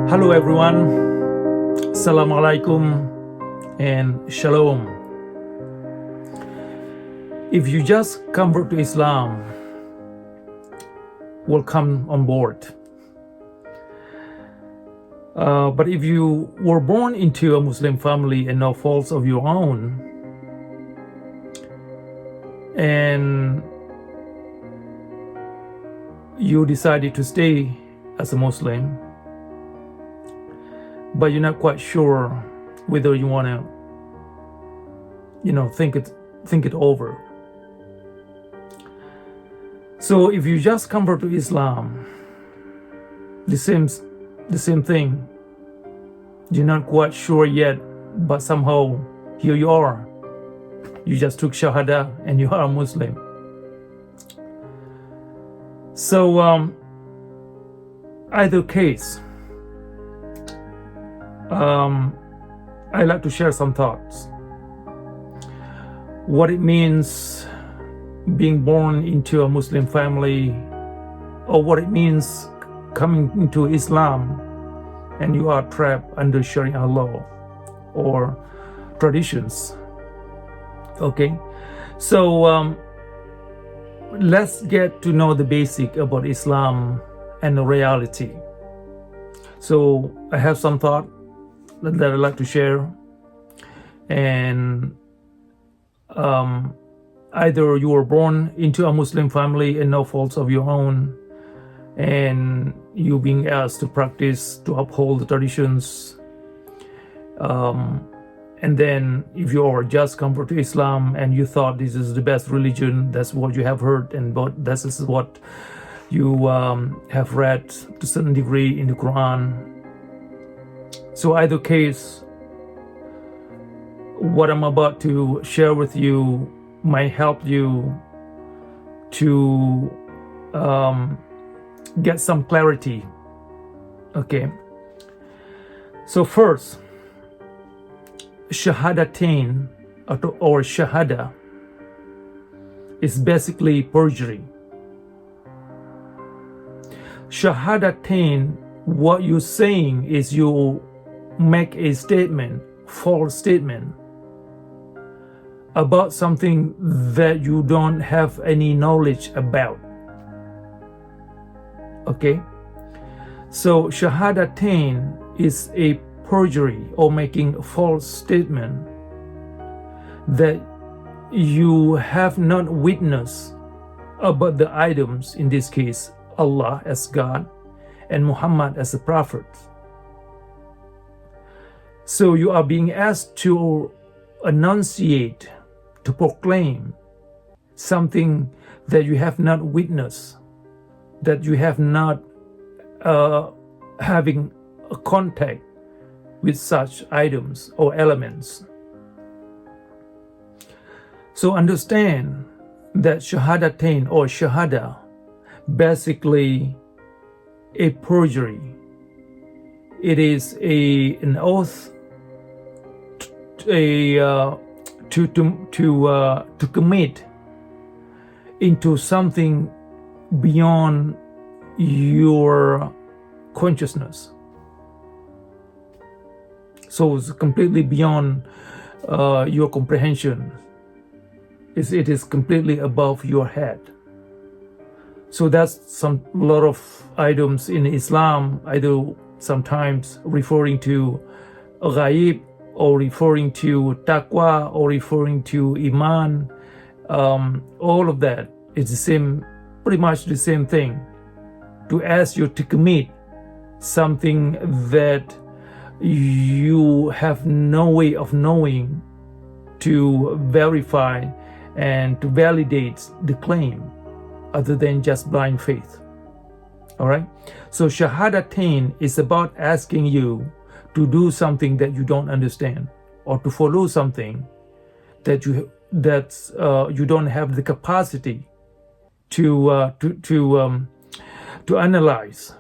Hello everyone, Assalamu alaikum and Shalom. If you just convert to Islam, welcome on board. But if you were born into a Muslim family and no faults of your own, and you decided to stay as a Muslim, but you're not quite sure whether you want to, think it over. So if you just convert to Islam, the same thing. You're not quite sure yet, but somehow here you are. You just took Shahada and you are a Muslim. So either case, I'd like to share some thoughts. What it means being born into a Muslim family, or what it means coming into Islam and you are trapped under Sharia law or traditions. Okay, so let's get to know the basic about Islam and the reality. So I have some thought that I'd like to share, and either you were born into a Muslim family and no faults of your own, and you being asked to practice, to uphold the traditions, and then if you are just convert to Islam and you thought this is the best religion, that's what you have heard, and this is what you have read to a certain degree in the Quran. So either case, what I'm about to share with you might help you to get some clarity. Okay. So first, Shahadatain or Shahada is basically perjury. Shahadatain, what you're saying is you make a statement, false statement, about something that you don't have any knowledge about. Okay? So Shahadatain is a perjury or making a false statement that you have not witnessed about the items, in this case, Allah as God and Muhammad as a prophet. So you are being asked to enunciate, to proclaim something that you have not witnessed, that you have not having a contact with such items or elements. So understand that Shahadatain or Shahada, basically a perjury. It is an oath to commit into something beyond your consciousness. So it's completely beyond your comprehension. It is completely above your head. So that's a lot of items in Islam, either sometimes referring to ghaib, or referring to taqwa, or referring to iman. All of that is the same, pretty much the same thing. To ask you to commit something that you have no way of knowing, to verify and to validate the claim, other than just blind faith. All right. So Shahadatain is about asking you to do something that you don't understand, or to follow something that you don't have the capacity to analyze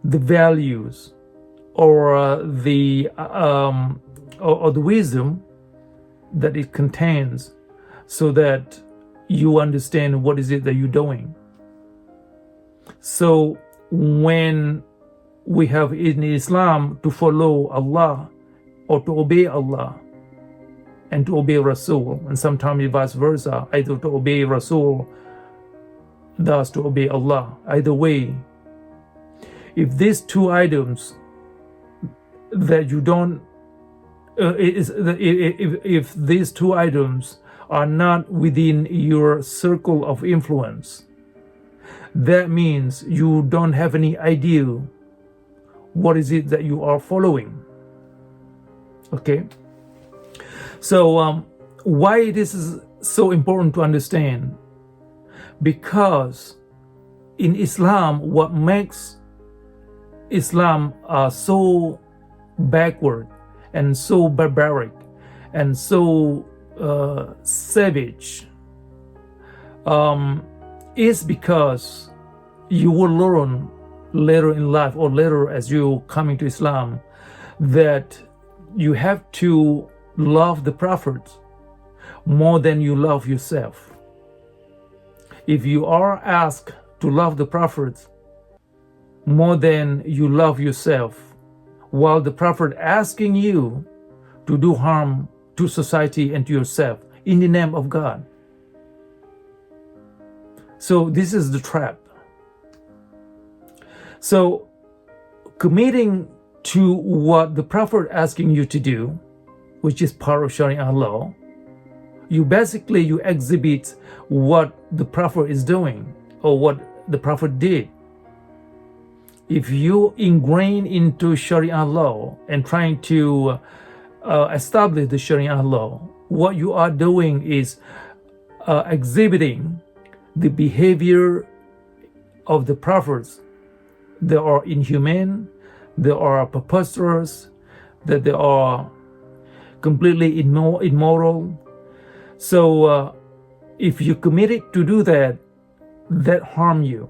the values or the wisdom that it contains, so that you understand what is it that you're doing. So when we have in Islam to follow Allah or to obey Allah and to obey Rasul, and sometimes vice versa, either to obey Rasul, thus to obey Allah. Either way, if these two items that you don't, if these two items are not within your circle of influence, that means you don't have any idea what is it that you are following. Okay, so why this is so important to understand? Because in Islam, what makes Islam so backward and so barbaric and so savage is because you will learn later in life or later as you coming to Islam that you have to love the Prophet more than you love yourself. If you are asked to love the Prophet more than you love yourself, while the Prophet asking you to do harm to society and to yourself in the name of God. So this is the trap. So committing to what the Prophet asking you to do, which is part of Sharia law, you exhibit what the Prophet is doing or what the Prophet did. If you ingrain into Sharia law and trying to establish the Sharia law, what you are doing is exhibiting the behavior of the prophets. They are inhumane, they are preposterous, that they are completely immoral. So if you committed to do that, that harm you.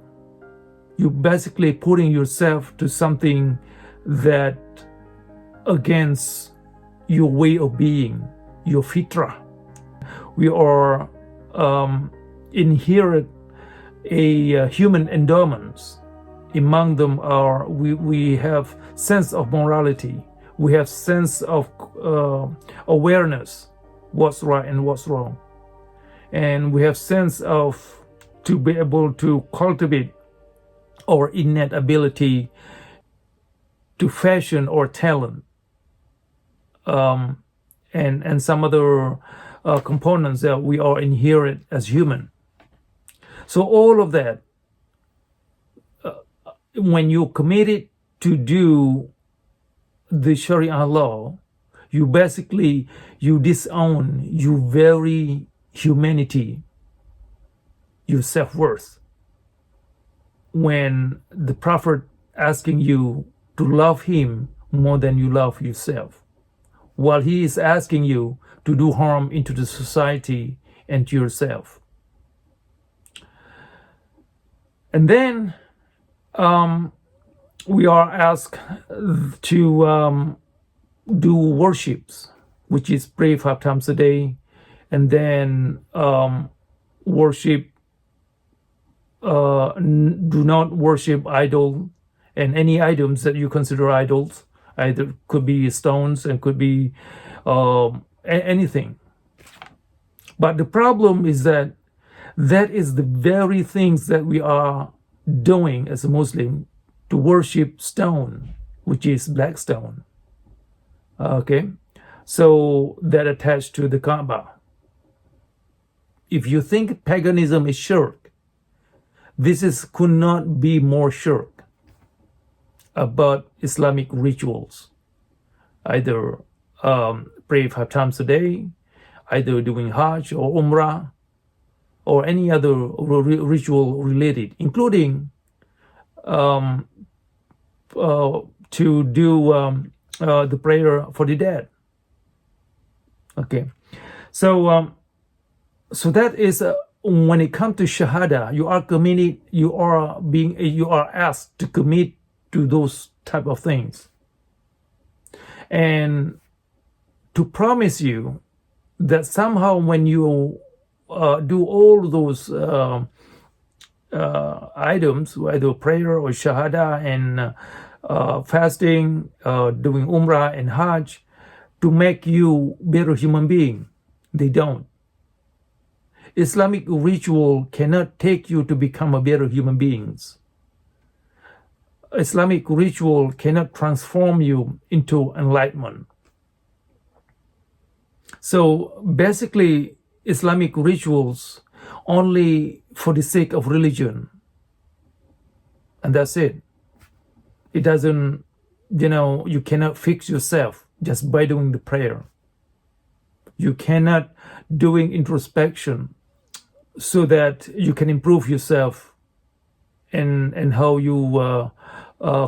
You're basically putting yourself to something that against your way of being, your fitrah. We are inherit a human endowments. Among them are we have sense of morality, we have sense of awareness, what's right and what's wrong, and we have sense of to be able to cultivate our innate ability to fashion or talent, and some other components that we are inherent as human. So all of that, when you're committed to do the Sharia law, you disown your very humanity, your self-worth. When the Prophet asking you to love him more than you love yourself, while he is asking you to do harm into the society and to yourself. And then we are asked to do worships, which is pray 5 times a day, and then worship, do not worship idol and any items that you consider idols. Either could be stones and could be anything. But the problem is that is the very things that we are doing as a Muslim, to worship stone, which is black stone. Okay, so that attached to the Kaaba. If you think paganism is shirk, could not be more shirk about Islamic rituals. Either pray 5 times a day, either doing Hajj or Umrah, or any other ritual related, including to do the prayer for the dead. Okay, so that is when it comes to Shahada, you are committed. You are asked to commit to those type of things, and to promise you that somehow when you do all those items, either prayer or Shahada and fasting, doing Umrah and Hajj to make you better human being. They don't. Islamic ritual cannot take you to become a better human beings. Islamic ritual cannot transform you into enlightenment. So basically, Islamic rituals only for the sake of religion, and that's it. It doesn't, you cannot fix yourself just by doing the prayer. You cannot doing introspection so that you can improve yourself and how you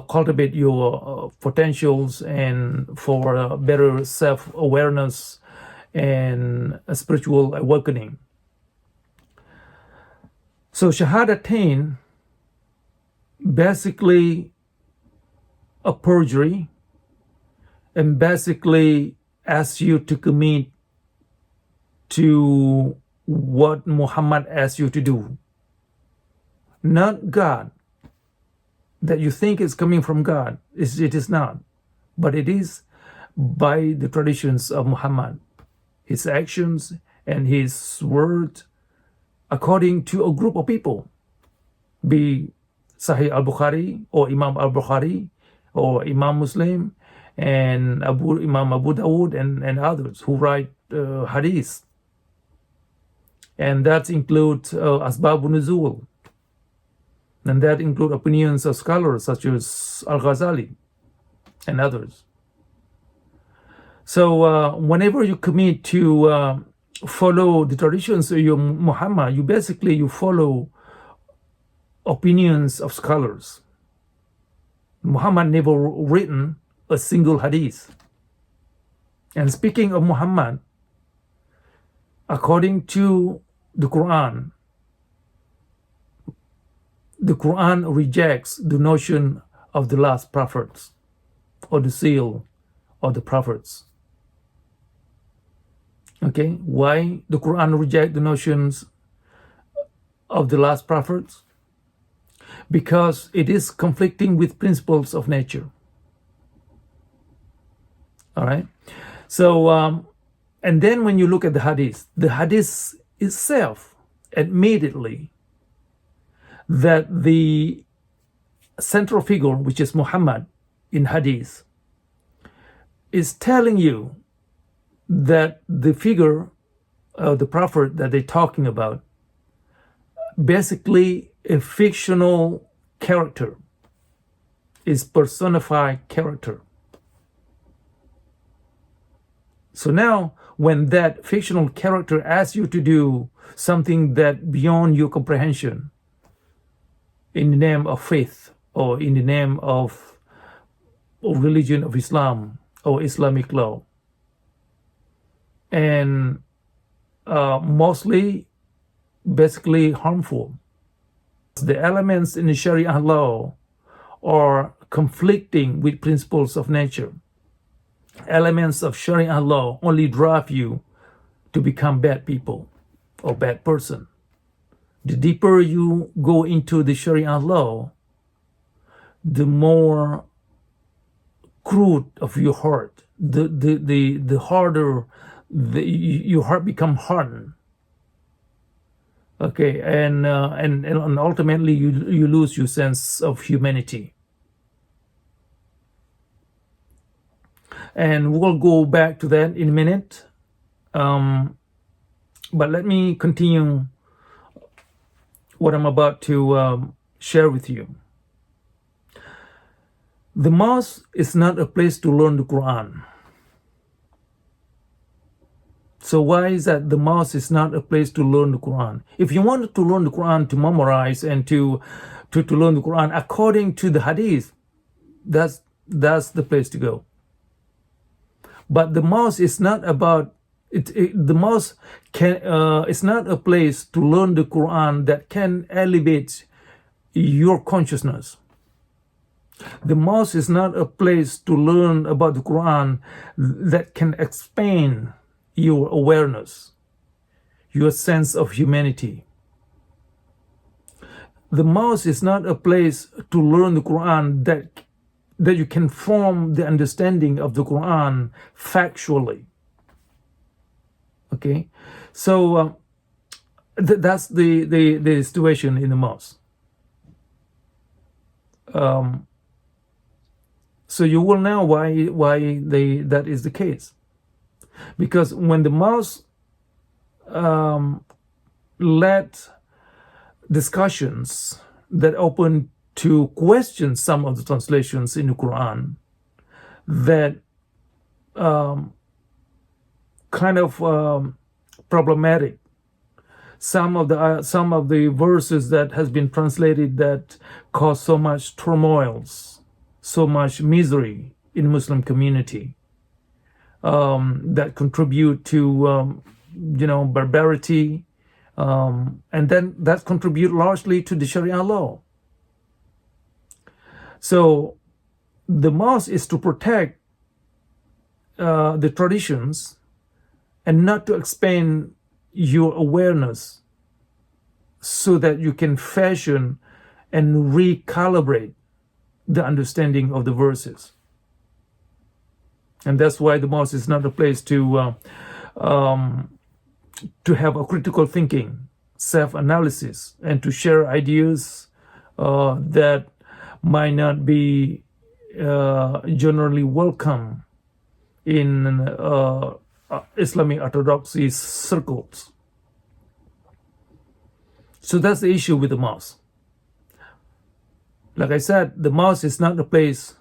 cultivate your potentials and for better self-awareness and a spiritual awakening. So Shahada basically a perjury and basically asks you to commit to what Muhammad asked you to do, not God, that you think is coming from God. It is not, but it is by the traditions of Muhammad, his actions and his word, according to a group of people, be Sahih al-Bukhari or Imam al-Bukhari or Imam Muslim and Imam Abu Dawud and others who write hadith. And that includes Asbab Nuzul. And that include opinions of scholars such as Al-Ghazali and others. So whenever you commit to follow the traditions of your Muhammad, you follow opinions of scholars. Muhammad never written a single hadith. And speaking of Muhammad, according to the Quran rejects the notion of the last prophets or the seal of the prophets. Okay, why the Quran rejects the notions of the last prophets? Because it is conflicting with principles of nature. All right. So, and then when you look at the hadith itself admittedly that the central figure, which is Muhammad in hadith, is telling you that the figure of the prophet that they're talking about, basically a fictional character, is personified character. So now when that fictional character asks you to do something that beyond your comprehension in the name of faith or in the name of religion of Islam or Islamic law, and mostly basically harmful. The elements in the Sharia law are conflicting with principles of nature. Elements of Sharia law only drive you to become bad people or bad person. The deeper you go into the Sharia law, the more crude of your heart, the harder your heart become hardened. Okay, and ultimately you lose your sense of humanity. And we'll go back to that in a minute. But let me continue what I'm about to share with you. The mosque is not a place to learn the Quran. So why is that the mosque is not a place to learn the Quran? If you wanted to learn the Quran, to memorize and to learn the Quran according to the hadith, that's the place to go. But the mosque is not about it. The mosque it's not a place to learn the Quran that can elevate your consciousness. The mosque is not a place to learn about the Quran that can expand your awareness, your sense of humanity. The mosque is not a place to learn the Quran that that you can form the understanding of the Quran factually. Okay, so that's the situation in the mosque. So you will know why that is the case, because when the mosque led discussions that open to question some of the translations in the Quran that kind of problematic. Some of the verses that has been translated that cause so much turmoil, so much misery in Muslim community, that contribute to barbarity, and then that contribute largely to the Sharia law. So the mosque is to protect the traditions and not to expand your awareness so that you can fashion and recalibrate the understanding of the verses. And that's why the mosque is not a place to have a critical thinking, self-analysis, and to share ideas that might not be generally welcome in Islamic orthodoxy circles. So that's the issue with the mosque. Like I said, the mosque is not a place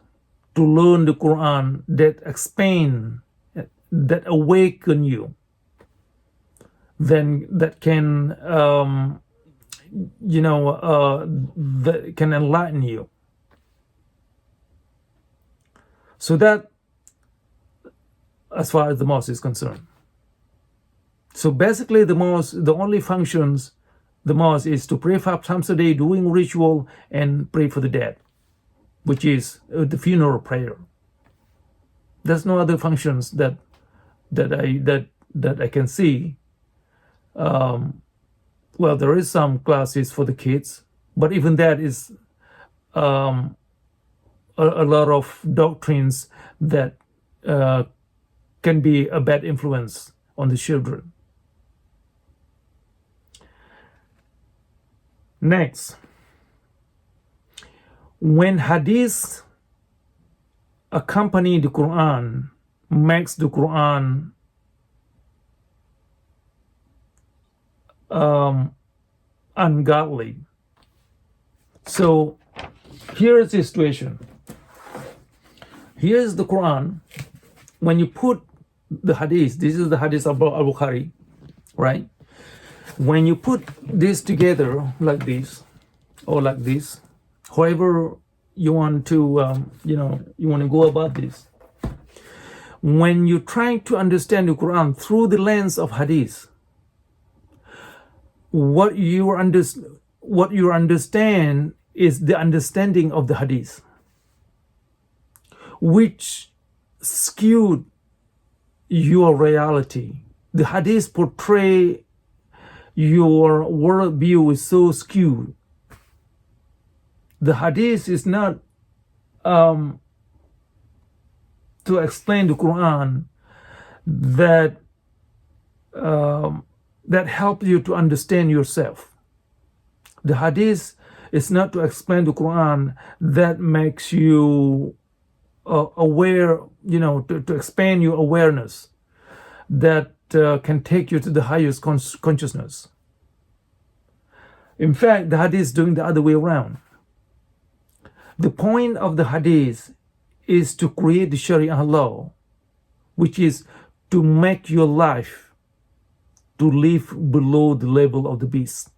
to learn the Quran that expand, that awaken you, then that can that can enlighten you. So that, as far as the mosque is concerned. So basically the mosque, the only functions the mosque is to pray 5 times a day, doing ritual, and pray for the dead, which is the funeral prayer. There's no other functions that I can see. Well, there is some classes for the kids, but even that is a lot of doctrines that can be a bad influence on the children. Next, when hadith accompany the Quran, makes the Quran ungodly. So here's the situation. Here's the Quran. When you put the hadith, this is the hadith of Al-Bukhari, right? When you put this together like this, or like this, however you want to, you want to go about this. When you're trying to understand the Quran through the lens of hadith, what you understand is the understanding of the hadith, which skewed your reality. The hadith portray your worldview is so skewed. The hadith is not to explain the Quran that that help you to understand yourself. The hadith is not to explain the Quran that makes you aware, to expand your awareness, that can take you to the highest consciousness. In fact, the hadith is doing the other way around. The point of the hadith is to create the Sharia law, which is to make your life to live below the level of the beast,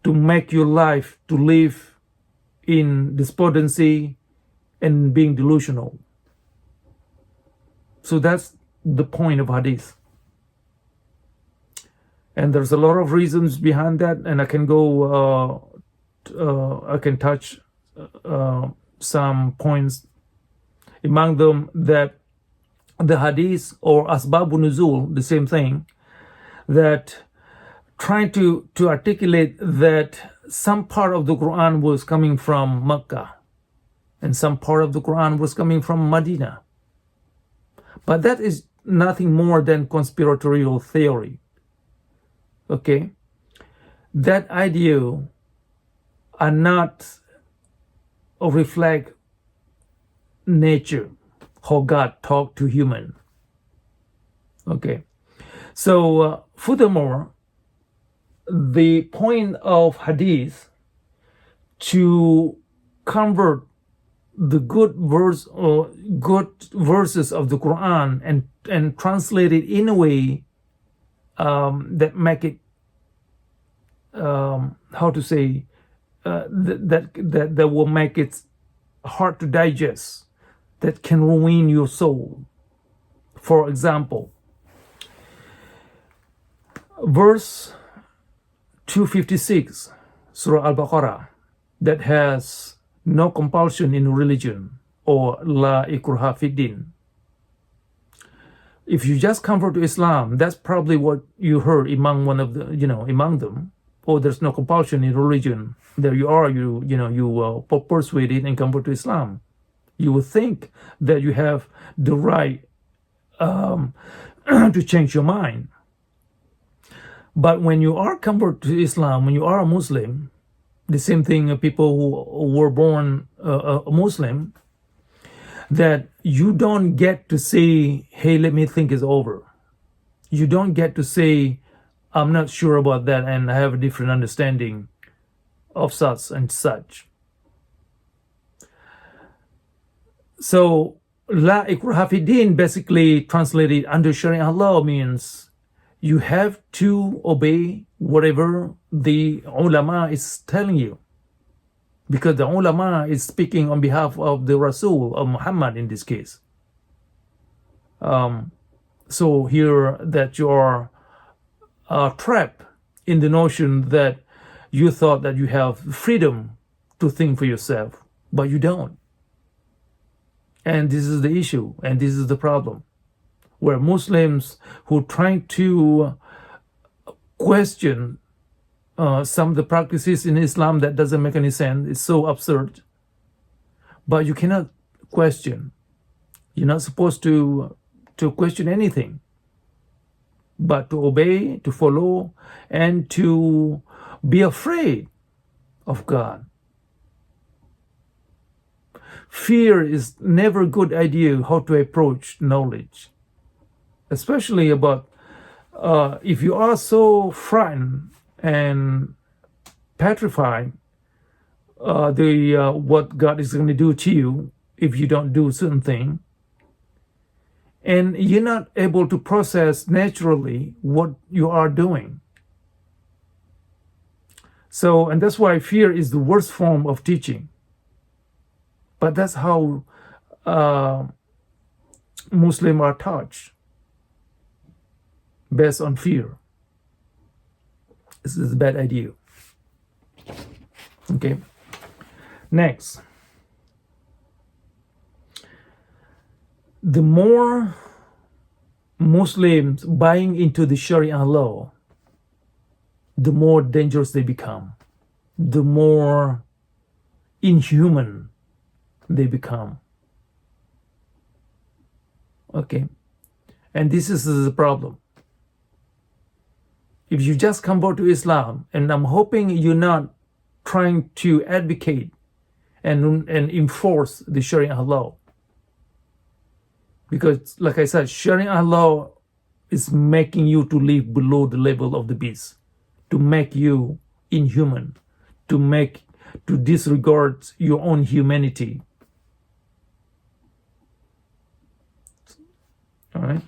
to make your life to live in despondency and being delusional. So that's the point of hadith. And there's a lot of reasons behind that, and I can go, I can touch some points. Among them, that the hadith or asbabun nuzul, the same thing, that trying to articulate that some part of the Quran was coming from Mecca, and some part of the Quran was coming from Medina. But that is nothing more than conspiratorial theory. Okay? That idea are not reflect nature, how God talked to human. Okay? So, furthermore, the point of hadith to convert the good verses of the Quran and translate it in a way that make it that will make it hard to digest, that can ruin your soul. For example, verse 256, Surah Al-Baqarah, that has no compulsion in religion, or la ikraha fid din. If you just convert to Islam, that's probably what you heard among among them. Oh, there's no compulsion in religion. There you are, you persuaded and convert to Islam. You would think that you have the right to change your mind. But when you are convert to Islam, when you are a Muslim, the same thing, people who were born a Muslim, that you don't get to say, hey, let me think it's over. You don't get to say, I'm not sure about that and I have a different understanding of such and such. So, La ikraha fi din, basically translated under Sharia law, means you have to obey whatever the ulama is telling you. Because the ulama is speaking on behalf of the Rasul, of Muhammad in this case. So here that you are trapped in the notion that you thought that you have freedom to think for yourself, but you don't. And this is the issue, and this is the problem, where Muslims who trying to question some of the practices in Islam that doesn't make any sense, it's so absurd. But you cannot question. You're not supposed to question anything, but to obey, to follow, and to be afraid of God. Fear is never a good idea how to approach knowledge, especially about if you are so frightened and petrified what God is going to do to you if you don't do certain thing, and you're not able to process naturally what you are doing. So, and that's why fear is the worst form of teaching. But that's how Muslims are taught, based on fear. This is a bad idea. Okay. Next. The more Muslims buying into the Sharia law, the more dangerous they become, the more inhuman they become. Okay. And this is the problem. If you just convert to Islam, and I'm hoping you're not trying to advocate and enforce the Sharia law, because like I said, Sharia law is making you to live below the level of the beast, to make you inhuman, to disregard your own humanity. All right.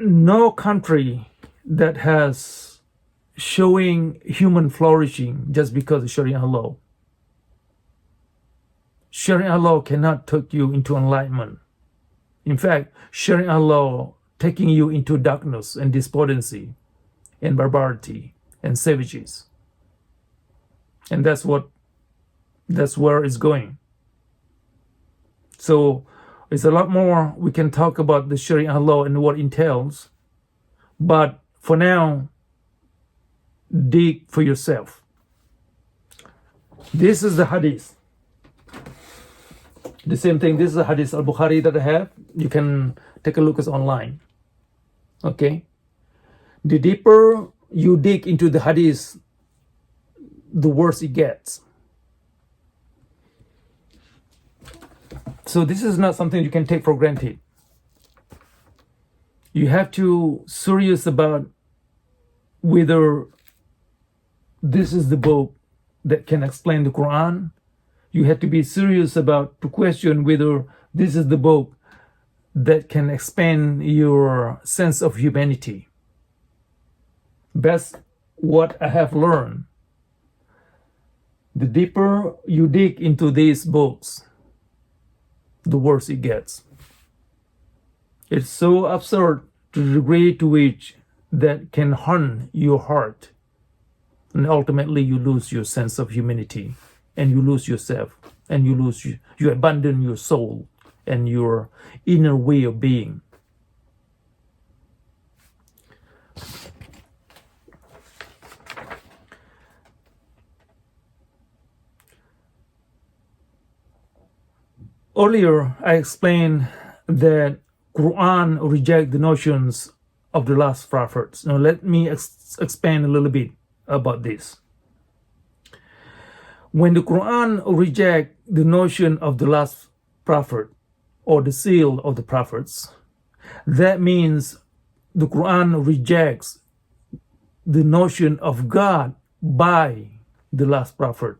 No country that has showing human flourishing just because of Sharia law. Sharia law cannot take you into enlightenment. In fact, Sharia law taking you into darkness and despondency and barbarity and savages. And that's where it's going. So it's a lot more we can talk about the Sharia law and what it entails. But for now, dig for yourself. This is the hadith. The same thing, this is the hadith al-Bukhari that I have. You can take a look at online. Okay? The deeper you dig into the hadith, the worse it gets. So this is not something you can take for granted. You have to serious about whether this is the book that can explain the Quran. You have to be serious about to question whether this is the book that can expand your sense of humanity. That's what I have learned. The deeper you dig into these books, the worse it gets. It's so absurd to the degree to which that can harm your heart. And ultimately you lose your sense of humanity, and you lose yourself, and you abandon your soul and your inner way of being. Earlier, I explained that Quran rejects the notions of the last prophets. Now, let me expand a little bit about this. When the Quran rejects the notion of the last prophet or the seal of the prophets, that means the Quran rejects the notion of God by the last prophet.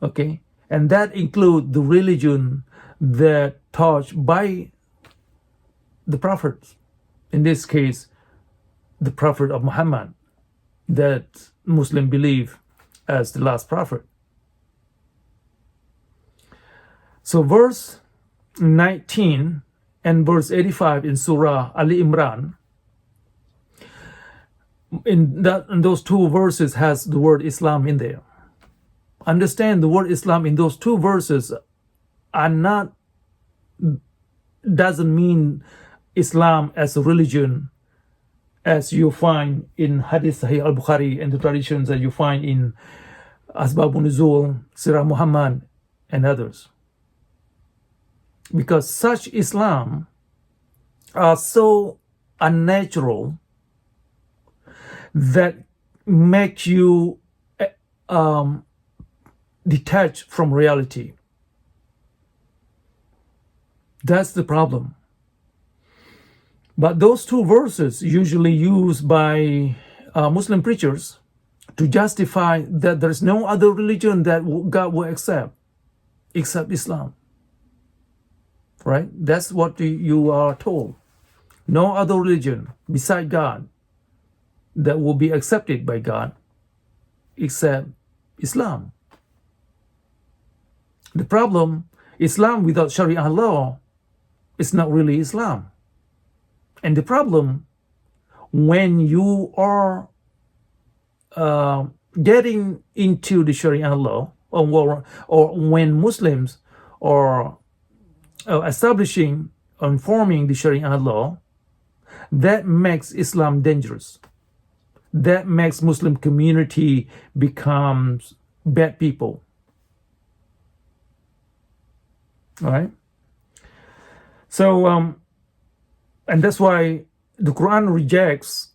Okay? And that includes the religion that taught by the prophets. In this case, the prophet of Muhammad, that Muslims believe as the last prophet. So verse 19 and verse 85 in Surah Ali Imran, in those two verses has the word Islam in there. Understand, the word Islam in those two verses doesn't mean Islam as a religion as you find in Hadith Sahih al-Bukhari and the traditions that you find in Asbabun Nuzul, Sirah Muhammad, and others. Because such Islam are so unnatural that make you detached from reality. That's the problem. But those two verses usually used by Muslim preachers to justify that there's no other religion that God will accept except Islam. Right? That's what you are told. No other religion beside God that will be accepted by God except Islam. The problem, Islam without Sharia law is not really Islam. And the problem, when you are getting into the Sharia law, or when Muslims are establishing and forming the Sharia law, that makes Islam dangerous. That makes Muslim community becomes bad people. All right? So, and that's why the Quran rejects,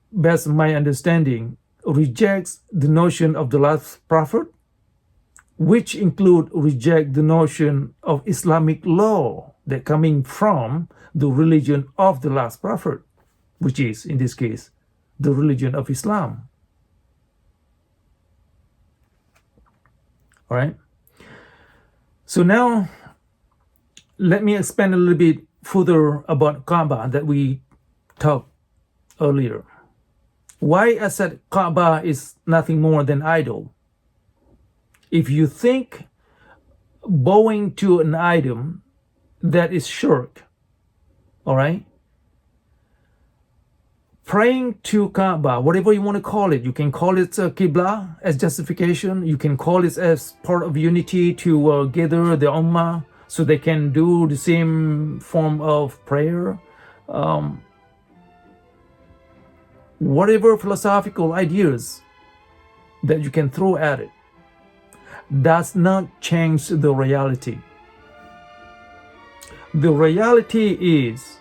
based on my understanding, rejects the notion of the last prophet, which reject the notion of Islamic law that coming from the religion of the last prophet, which is, in this case, the religion of Islam. All right? So now, let me expand a little bit further about Kaaba that we talked earlier. Why I said Kaaba is nothing more than idol. If you think bowing to an item, that is shirk, all right? Praying to Kaaba, whatever you want to call it, you can call it Qibla as justification, you can call it as part of unity to gather the Ummah so they can do the same form of prayer. Whatever philosophical ideas, that you can throw at it does not change the reality. The reality is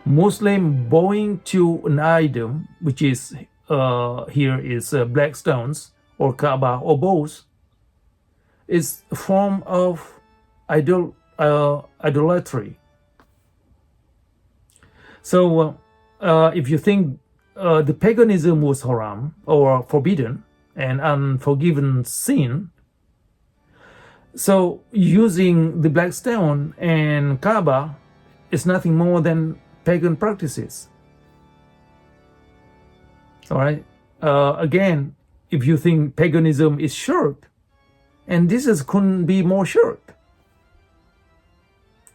Muslim bowing to an item, which is here is black stones or Kaaba or bows, is a form of idolatry. So if you think the paganism was haram or forbidden and unforgiven sin, so using the black stone and Kaaba is nothing more than pagan practices. All right. Again, if you think paganism is shirk, and this couldn't be more shirk.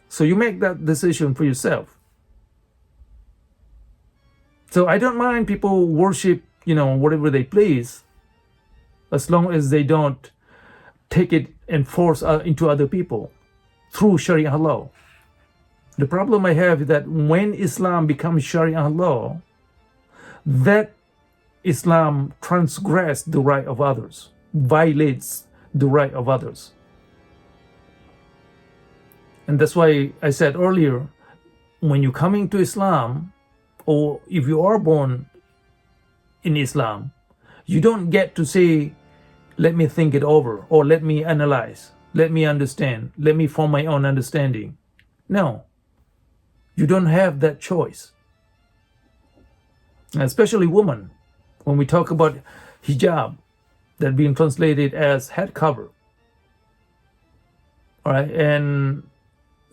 So you make that decision for yourself. So I don't mind people worship, whatever they please, as long as they don't take it and force into other people through Sharia law. The problem I have is that when Islam becomes Sharia law, that Islam transgresses the right of others, violates the right of others. And that's why I said earlier, when you're coming to Islam, or if you are born in Islam, you don't get to say, let me think it over, or let me analyze, let me understand, let me form my own understanding. No, you don't have that choice. Especially women, when we talk about hijab, that being translated as head cover. All right, and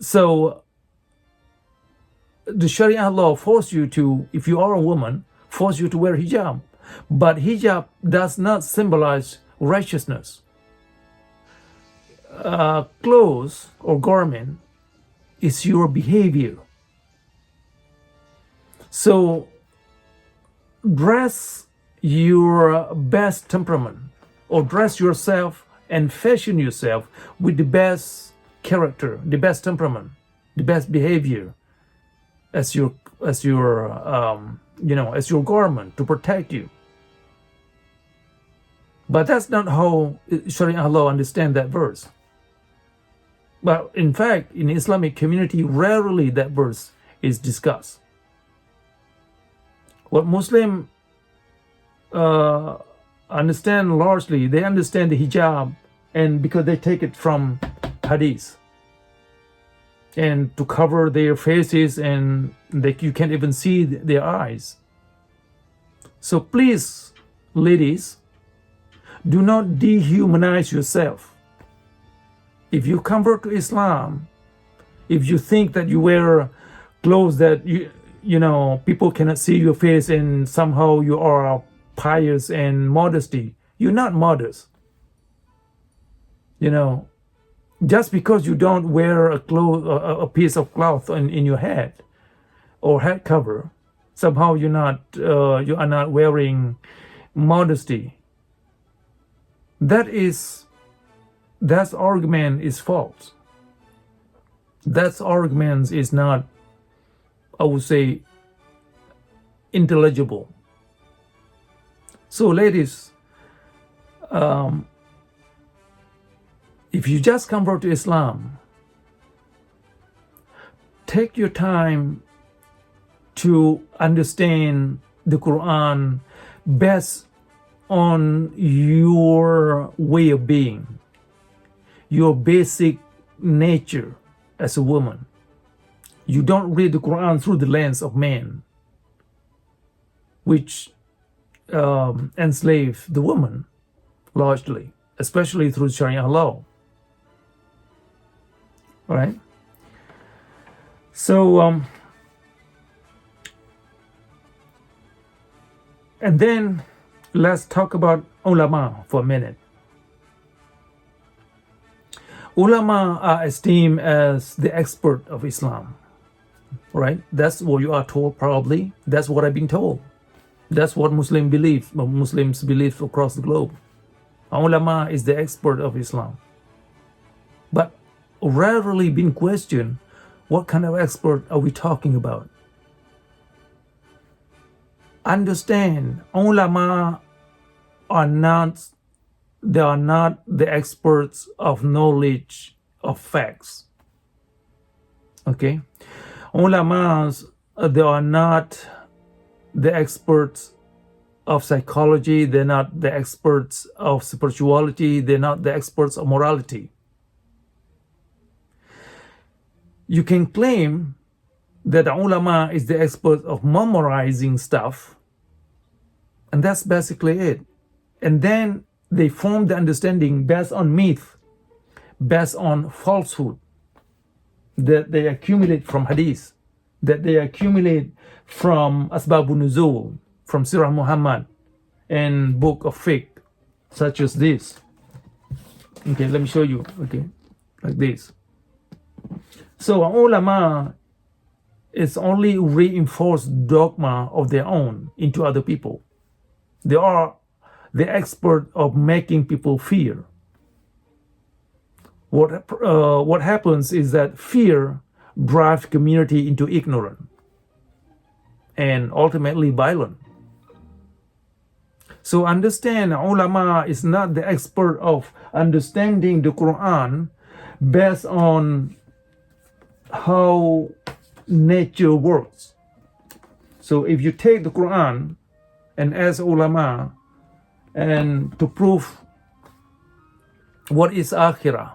so the Sharia law force you to, if you are a woman, force you to wear hijab. But hijab does not symbolize righteousness. Clothes or garment is your behavior. So dress your best temperament, or dress yourself and fashion yourself with the best character, the best temperament, the best behavior as your garment to protect you. But that's not how Sharia law understand that verse. But in fact, in Islamic community, rarely that verse is discussed. What Muslim understand largely, they understand the hijab, and because they take it from hadith, and to cover their faces, and you can't even see their eyes. So please, ladies, do not dehumanize yourself. If you convert to Islam, if you think that you wear clothes that people cannot see your face and somehow you are pious and modesty, you're not modest. Just because you don't wear a piece of cloth in your head or head cover, somehow you are not wearing modesty. That argument is false. That argument is not, I would say, intelligible. So ladies, if you just convert to Islam, take your time to understand the Quran based on your way of being, your basic nature as a woman. You don't read the Quran through the lens of man, which enslave the woman largely, especially through Sharia law. All right. So, and then let's talk about ulama for a minute. Ulama are esteemed as the expert of Islam, right? That's what you are told, probably. That's what I've been told. That's what Muslims believe across the globe. Ulama is the expert of Islam. But rarely been questioned, what kind of expert are we talking about? Understand, ulama are not they are not the experts of knowledge of facts. Okay, ulamas, they are not the experts of psychology, they're not the experts of spirituality, they're not the experts of morality. You can claim that the ulama is the expert of memorizing stuff, and that's basically it. And then they form the understanding based on myth, based on falsehood that they accumulate from hadith, that they accumulate from Asbabun Nuzul, from Sirah Muhammad and book of fiqh, such as this. Okay, let me show you. Okay, like this. So ulama is only reinforced dogma of their own into other people. They are the expert of making people fear. What happens is that fear drives community into ignorance and ultimately violent. So understand, ulama is not the expert of understanding the Quran based on how nature works. So if you take the Quran and ask ulama and to prove what is akhirah,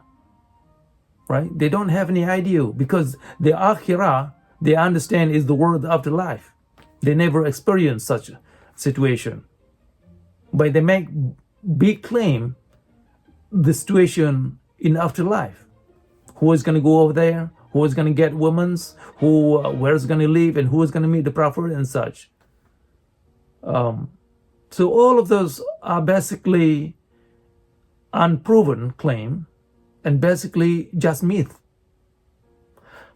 right? They don't have any idea, because the akhirah they understand is the world afterlife. They never experience such a situation. But they make big claim the situation in afterlife. Who is going to go over there? Who is going to get women's? Where is going to live? And who is going to meet the prophet and such? So all of those are basically unproven claim and basically just myth.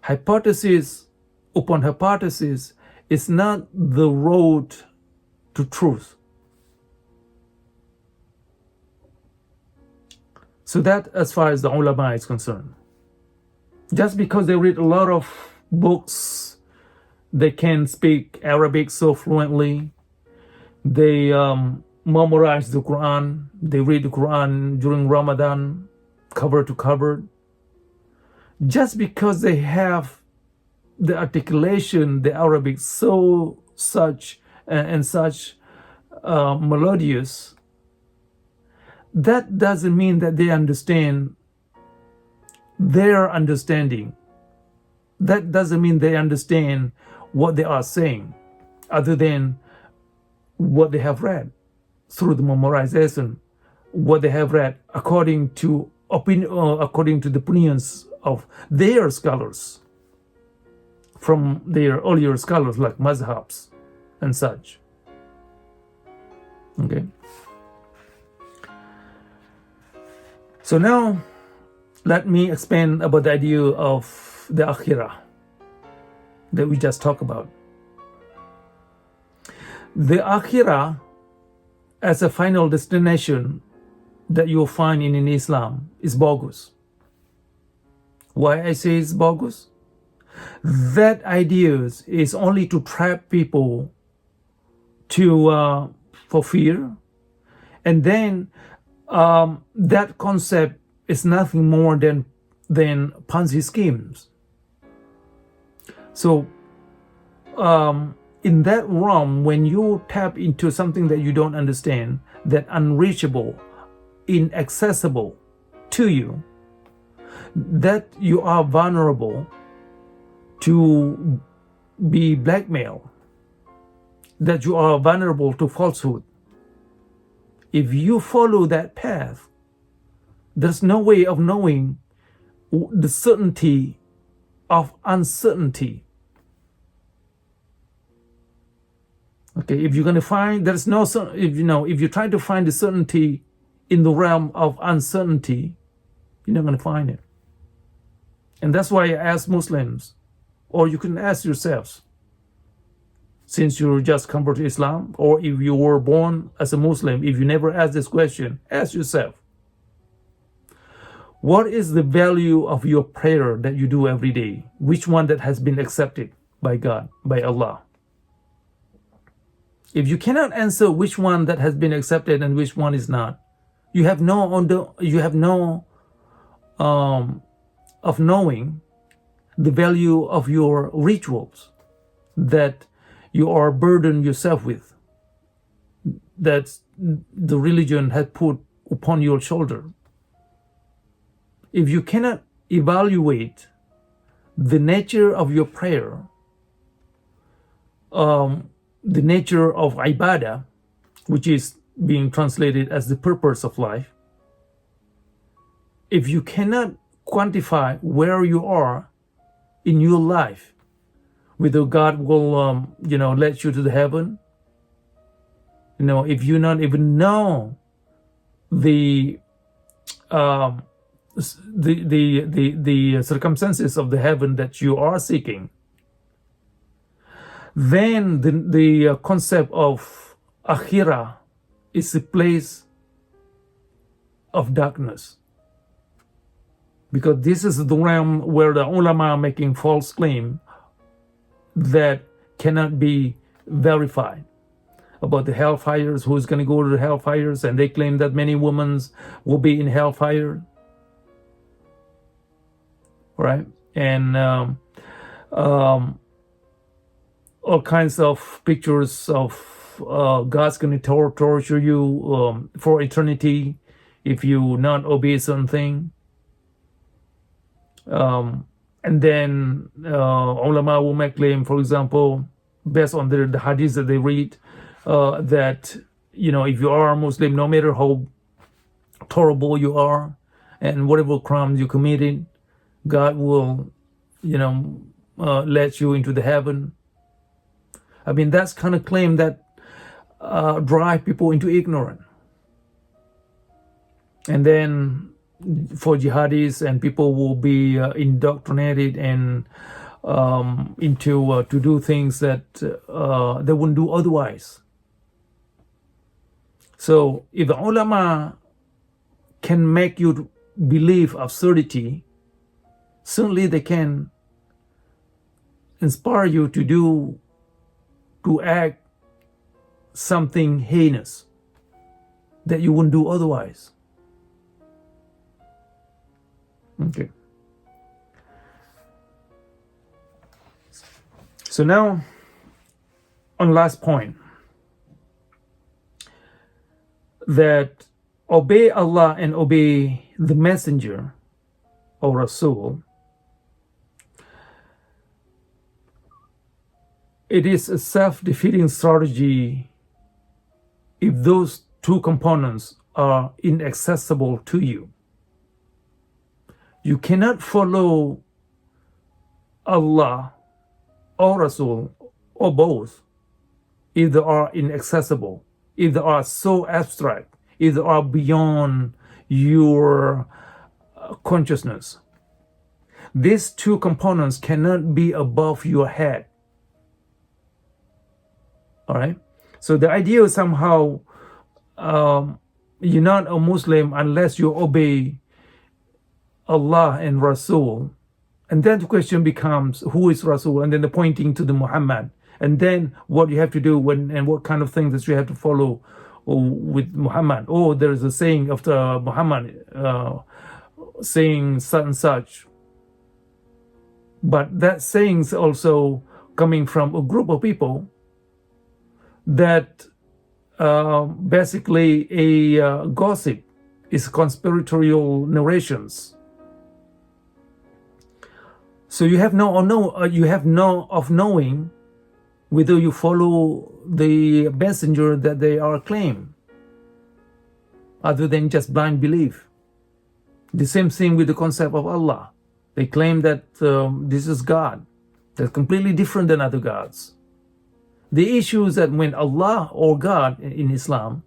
Hypothesis upon hypothesis is not the road to truth. So that as far as the ulama is concerned. Just because they read a lot of books, they can speak Arabic so fluently, they memorize the Quran, they read the Quran during Ramadan, cover to cover. Just because they have the articulation, the Arabic such melodious, that doesn't mean that they understand their understanding. That doesn't mean they understand what they are saying, other than what they have read through the memorization, what they have read according to the opinions of their scholars, from their earlier scholars like mazhabs and such. Okay. So now, let me expand about the idea of the akhirah that we just talked about. The akhirah as a final destination that you'll find in Islam is bogus. Why I say it's bogus? That idea is only to trap people for fear, and then that concept is nothing more than Ponzi schemes. So in that realm, when you tap into something that you don't understand, that unreachable, inaccessible to you, that you are vulnerable to be blackmailed, that you are vulnerable to falsehood. If you follow that path, there's no way of knowing the certainty of uncertainty. Okay, if you're going to find, there's no, if you try to find the certainty in the realm of uncertainty, you're not going to find it. And that's why I ask Muslims, or you can ask yourselves, since you just convert to Islam, or if you were born as a Muslim, if you never asked this question, ask yourself, what is the value of your prayer that you do every day? Which one that has been accepted by God, by Allah? If you cannot answer which one that has been accepted and which one is not, you have no of knowing the value of your rituals that you are burdened yourself with, that the religion has put upon your shoulder. If you cannot evaluate the nature of your prayer, the nature of ibadah, which is being translated as the purpose of life, if you cannot quantify where you are in your life, whether God will, let you to the heaven, if you not even know the circumstances of the heaven that you are seeking, then the concept of akhirah is a place of darkness. Because this is the realm where the ulama are making false claim that cannot be verified about the hellfires, who's going to go to the hellfires, and they claim that many women will be in hellfire, right? And all kinds of pictures of God's going to torture you for eternity if you not obey something. And then ulama will make claim, for example, based on the hadith that they read, that if you are a Muslim, no matter how horrible you are and whatever crimes you committed, God will let you into the heaven. I mean, that's kind of claim that drive people into ignorance. And then for jihadis, and people will be indoctrinated and into to do things that they wouldn't do otherwise. So if the ulama can make you believe absurdity, certainly they can inspire you to act something heinous that you wouldn't do otherwise. Okay. So now, on last point, that obey Allah and obey the messenger or Rasul, it is a self-defeating strategy if those two components are inaccessible to you. You cannot follow Allah or Rasul or both if they are inaccessible, if they are so abstract, if they are beyond your consciousness. These two components cannot be above your head. All right? So the idea is somehow you're not a Muslim unless you obey Allah and Rasul. And then the question becomes, who is Rasul? And then the pointing to the Muhammad. And then what you have to do and what kind of things that you have to follow with Muhammad. Oh, there is a saying of the Muhammad saying such and such. But that saying is also coming from a group of people that basically a gossip is conspiratorial narrations. So you have no of knowing whether you follow the messenger that they are claim, other than just blind belief. The same thing with the concept of Allah. They claim that this is God. That's completely different than other gods. The issue is that when Allah or God in Islam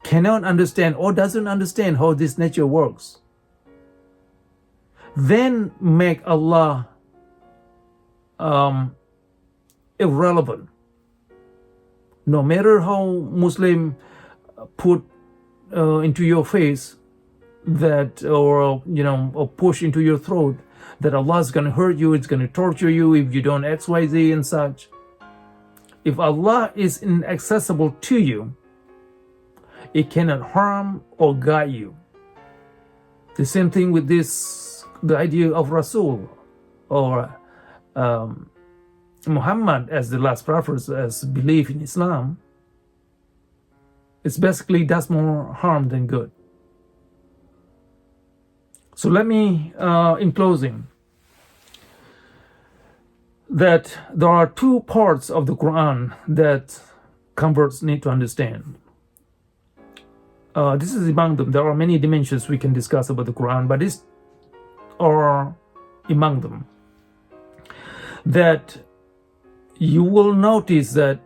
cannot understand or doesn't understand how this nature works, then make Allah irrelevant. No matter how Muslim put into your face that, or push into your throat that Allah is going to hurt you, it's going to torture you if you don't XYZ and such. If Allah is inaccessible to you, it cannot harm or guide you. The same thing with this, the idea of Rasul or Muhammad as the last prophet, as belief in Islam. It's basically does more harm than good. So let me, in closing, that there are two parts of the Quran that converts need to understand. This is among them. There are many dimensions we can discuss about the Quran, but these are among them. That you will notice that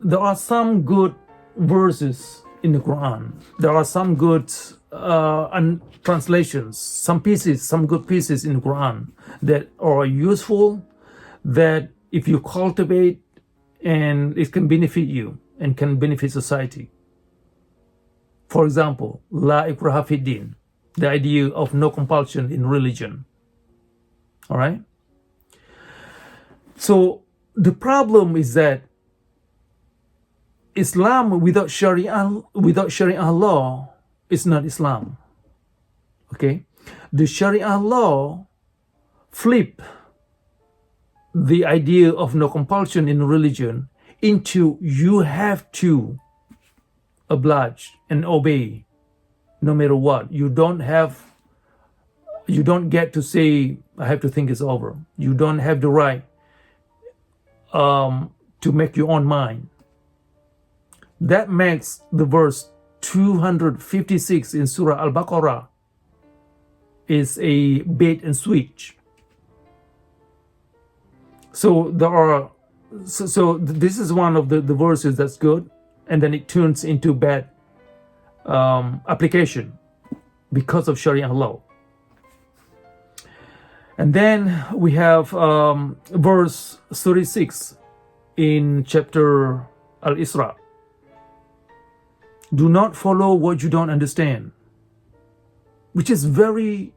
there are some good verses in the Quran. There are some good translations, some good pieces in the Quran that are useful, that if you cultivate, and it can benefit you and can benefit society. For example, La ikraha fi din, the idea of no compulsion in religion. All right? So the problem is that Islam without Sharia law is not Islam. Okay? The Sharia law flip the idea of no compulsion in religion into you have to oblige and obey no matter what. You don't get to say, I have to think it's over. You don't have the right to make your own mind. That makes the verse 256 in Surah Al-Baqarah is a bait and switch. So this is one of the verses that's good, and then it turns into bad application because of Sharia law. And then we have verse 36 in chapter Al-Isra. Do not follow what you don't understand, which is very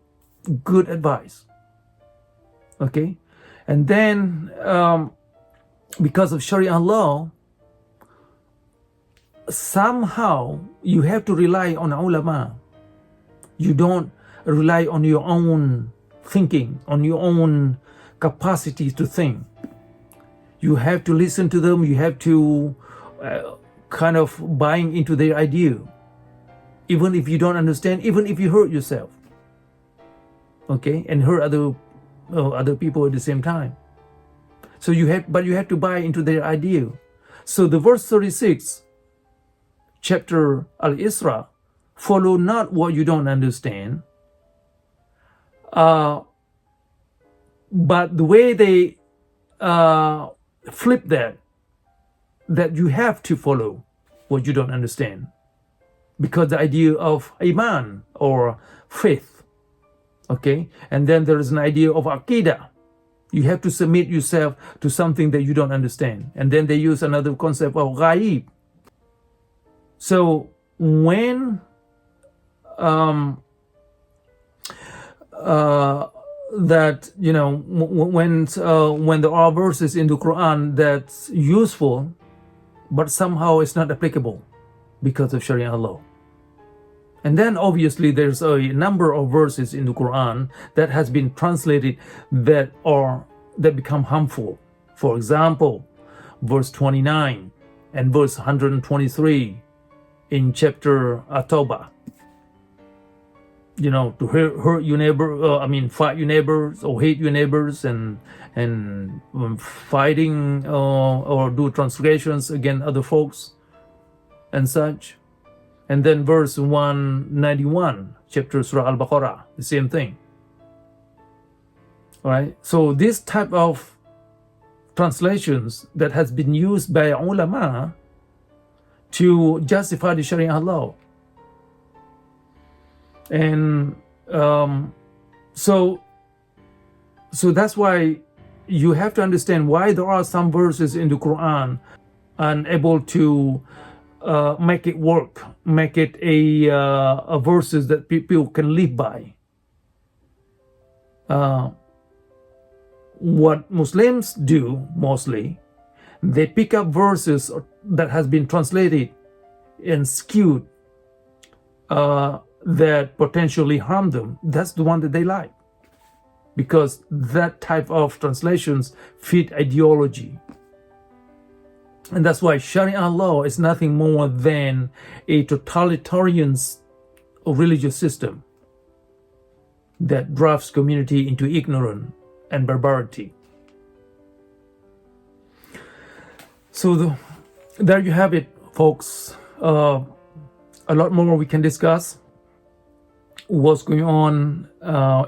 good advice. Okay? And then because of Sharia law, somehow you have to rely on ulama. You don't rely on your own thinking, on your own capacity to think. You have to listen to them. You have to kind of buying into their idea, even if you don't understand, even if you hurt yourself, okay, and hurt other people at the same time. So you have to buy into their idea. So the verse 36, chapter Al-Isra, follow not what you don't understand, but the way they flip that you have to follow what you don't understand, because the idea of iman or faith, okay, and then there is an idea of aqidah. You have to submit yourself to something that you don't understand, and then they use another concept of ghaib. So when that, you know, when there are verses in the Quran that's useful, but somehow it's not applicable because of Sharia law. And then obviously there's a number of verses in the Quran that has been translated that become harmful. For example, verse 29 and verse 123 in chapter At-Tawbah. You know, to hurt your neighbor, fight your neighbors or hate your neighbors, and fighting or do transgressions against other folks and such. And then verse 191, chapter Surah Al-Baqarah, the same thing. All right. So this type of translations that has been used by ulama to justify the Sharia law. And so that's why you have to understand why there are some verses in the Quran unable to make it work, make it a verses that people can live by. What Muslims do mostly, They pick up verses that has been translated and skewed that potentially harm them. That's the one that they like, because that type of translations fit ideology. And that's why Sharia law is nothing more than a totalitarian religious system that drives community into ignorance and barbarity. So there you have it, folks. A lot more we can discuss what's going on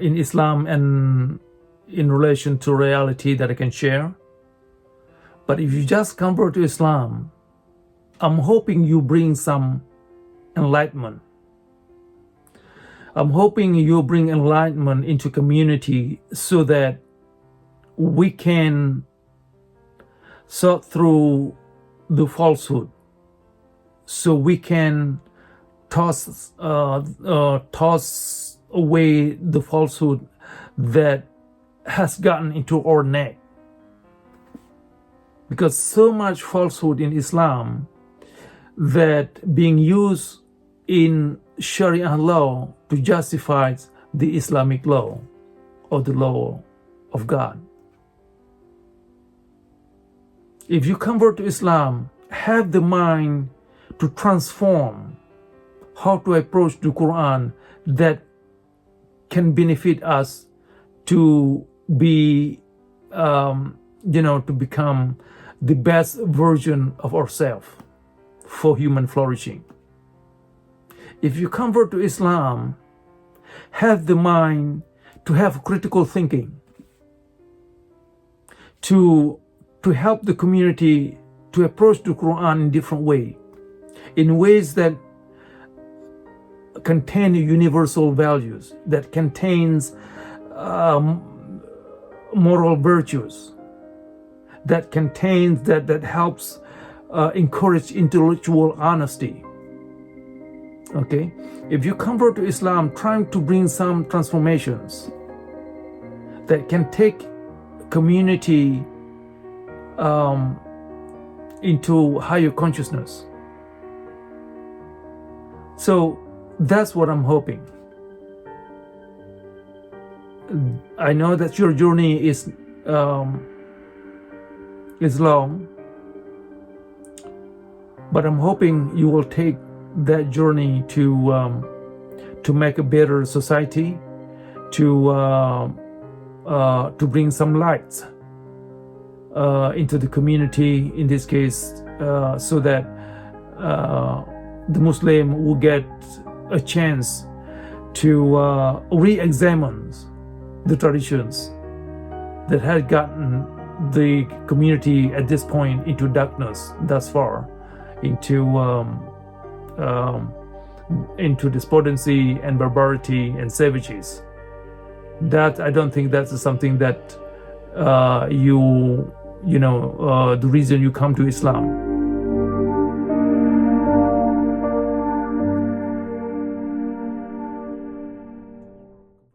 in Islam and in relation to reality that I can share. But if you just convert to Islam, I'm hoping you bring some enlightenment. I'm hoping you bring enlightenment into community so that we can sort through the falsehood, so we can toss away the falsehood that has gotten into our neck. Because so much falsehood in Islam that being used in Sharia law to justify the Islamic law or the law of God. If you convert to Islam, have the mind to transform how to approach the Quran that can benefit us to be, to become the best version of ourselves for human flourishing. If you convert to Islam, have the mind to have critical thinking, to help the community to approach the Quran in different way, in ways that contain universal values, that contains moral virtues, that contains that helps encourage intellectual honesty. Okay, if you convert to Islam, trying to bring some transformations that can take community into higher consciousness. So that's what I'm hoping. I know that your journey is long, but I'm hoping you will take that journey to make a better society, to bring some light into the community, in this case, so that the Muslim will get a chance to re-examine the traditions that had gotten the community at this point into darkness thus far, into despondency and barbarity and savages. That I don't think that's something that the reason you come to Islam.